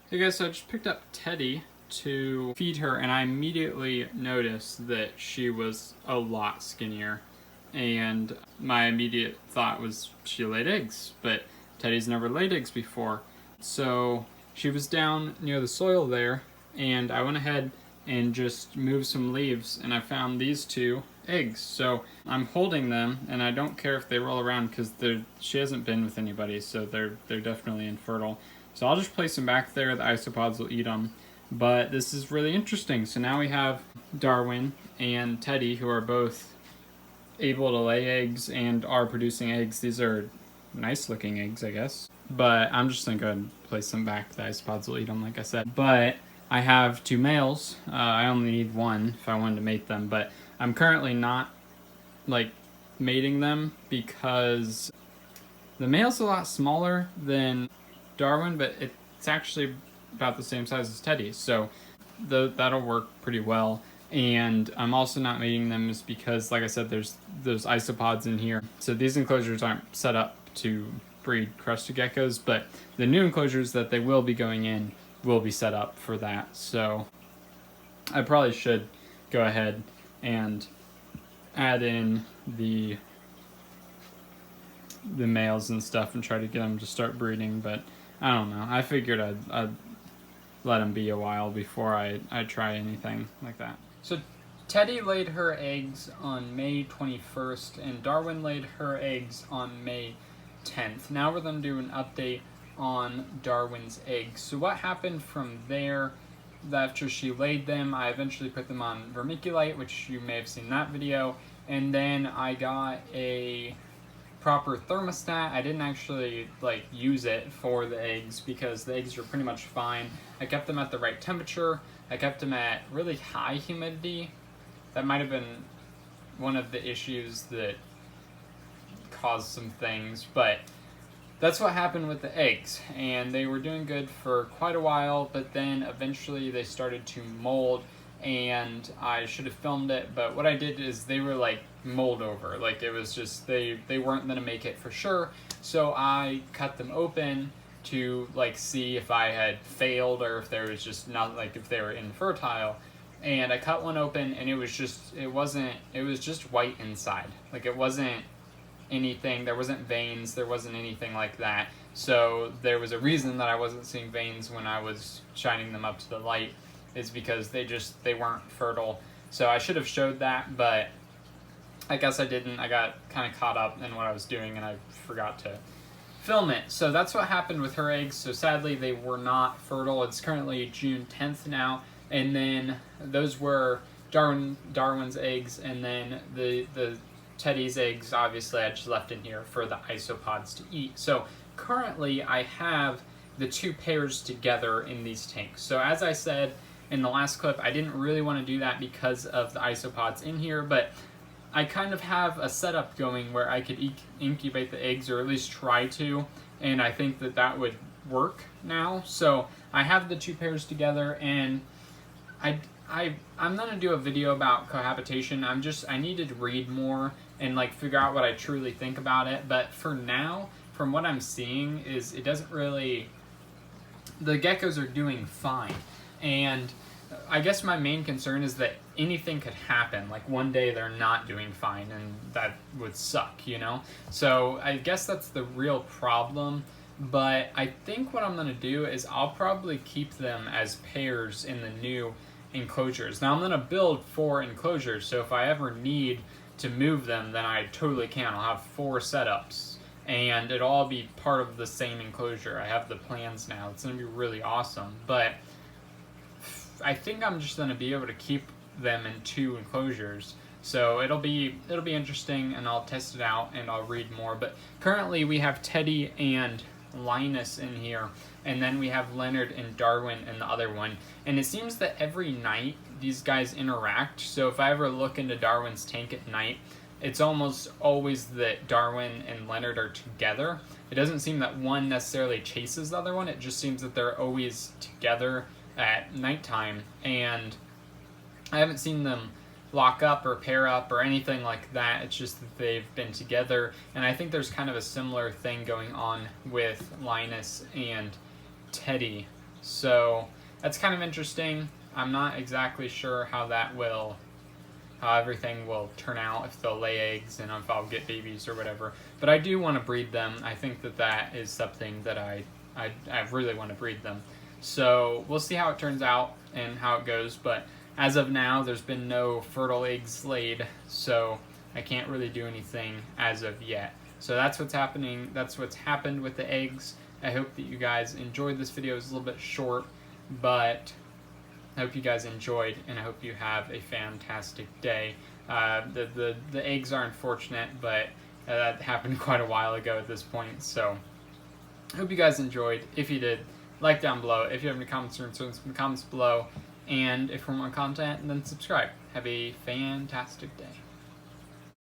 Hey guys, so I just picked up Teddy to feed her, and I immediately noticed that she was a lot skinnier. And my immediate thought was she laid eggs, but Teddy's never laid eggs before. So she was down near the soil there, and I went ahead and just moved some leaves, and I found these two eggs. So I'm holding them, and I don't care if they roll around because she hasn't been with anybody, so they're definitely infertile. So I'll just place them back there. The isopods will eat them. But this is really interesting. So now we have Darwin and Teddy, who are both able to lay eggs and are producing eggs. These are nice looking eggs, I guess. But I'm just going to go ahead and place them back. The isopods will eat them, like I said. But I have two males. I only need one if I wanted to mate them. But I'm currently not mating them because the male's a lot smaller than Darwin, but it's actually about the same size as Teddy, so that'll work pretty well. And I'm also not mating them is because, like I said, there's those isopods in here. So these enclosures aren't set up to breed crested geckos, but the new enclosures that they will be going in will be set up for that. So I probably should go ahead and add in the males and stuff and try to get them to start breeding, but I don't know. I figured I'd let them be a while before I try anything like that. So Teddy laid her eggs on May 21st, and Darwin laid her eggs on May 10th. Now we're going to do an update on Darwin's eggs. So what happened from there? After she laid them, I eventually put them on vermiculite, which you may have seen that video, and then I got a proper thermostat. I didn't actually use it for the eggs because the eggs were pretty much fine. I kept them at the right temperature. I kept them at really high humidity. That might have been one of the issues that caused some things, but that's what happened with the eggs, and they were doing good for quite a while, but then eventually they started to mold, and I should have filmed it, but what I did is they were mold over. It was just they weren't going to make it for sure, so I cut them open to see if I had failed or if there was just not if they were infertile. And I cut one open, and it was just white inside. It wasn't anything, there wasn't veins, there wasn't anything like that. So there was a reason that I wasn't seeing veins when I was shining them up to the light, is because they weren't fertile. So I should have showed that, but I guess I didn't. I got kind of caught up in what I was doing and I forgot to film it. So that's what happened with her eggs. So sadly they were not fertile. It's currently June 10th now, and then those were Darwin's eggs, and then the Teddy's eggs, obviously, I just left in here for the isopods to eat. So currently I have the two pairs together in these tanks. So as I said in the last clip, I didn't really want to do that because of the isopods in here, but I kind of have a setup going where I could incubate the eggs, or at least try to, and I think that would work now. So I have the two pairs together, and I'm gonna do a video about cohabitation. I needed to read more and figure out what I truly think about it. But for now, from what I'm seeing, is it doesn't really. The geckos are doing fine, and I guess my main concern is that anything could happen. One day they're not doing fine, and that would suck, So I guess that's the real problem. But I think what I'm gonna do is I'll probably keep them as pairs in the new enclosures. Now I'm going to build 4 enclosures, so if I ever need to move them, then I totally can. I'll have 4 setups, and it'll all be part of the same enclosure. I have the plans now. It's going to be really awesome, but I think I'm just going to be able to keep them in 2 enclosures. So it'll be interesting, and I'll test it out and I'll read more. But currently we have Teddy and Linus in here, and then we have Leonard and Darwin in the other one, and it seems that every night these guys interact. So if I ever look into Darwin's tank at night, it's almost always that Darwin and Leonard are together. It doesn't seem that one necessarily chases the other one. It just seems that they're always together at nighttime, and I haven't seen them lock up or pair up or anything like that. It's just that they've been together, and I think there's kind of a similar thing going on with Linus and Teddy. So that's kind of interesting. I'm not exactly sure how everything will turn out, if they'll lay eggs and if I'll get babies or whatever. But I do want to breed them. I think that is something that I really want to breed them. So we'll see how it turns out and how it goes. But as of now, there's been no fertile eggs laid, so I can't really do anything as of yet. So that's what's happening. That's what's happened with the eggs. I hope that you guys enjoyed this video. It was a little bit short, but I hope you guys enjoyed, and I hope you have a fantastic day. The eggs are unfortunate, but that happened quite a while ago at this point, so I hope you guys enjoyed. If you did, like down below. If you have any comments or concerns, in the comments below. And if you want more content, then subscribe. Have a fantastic day.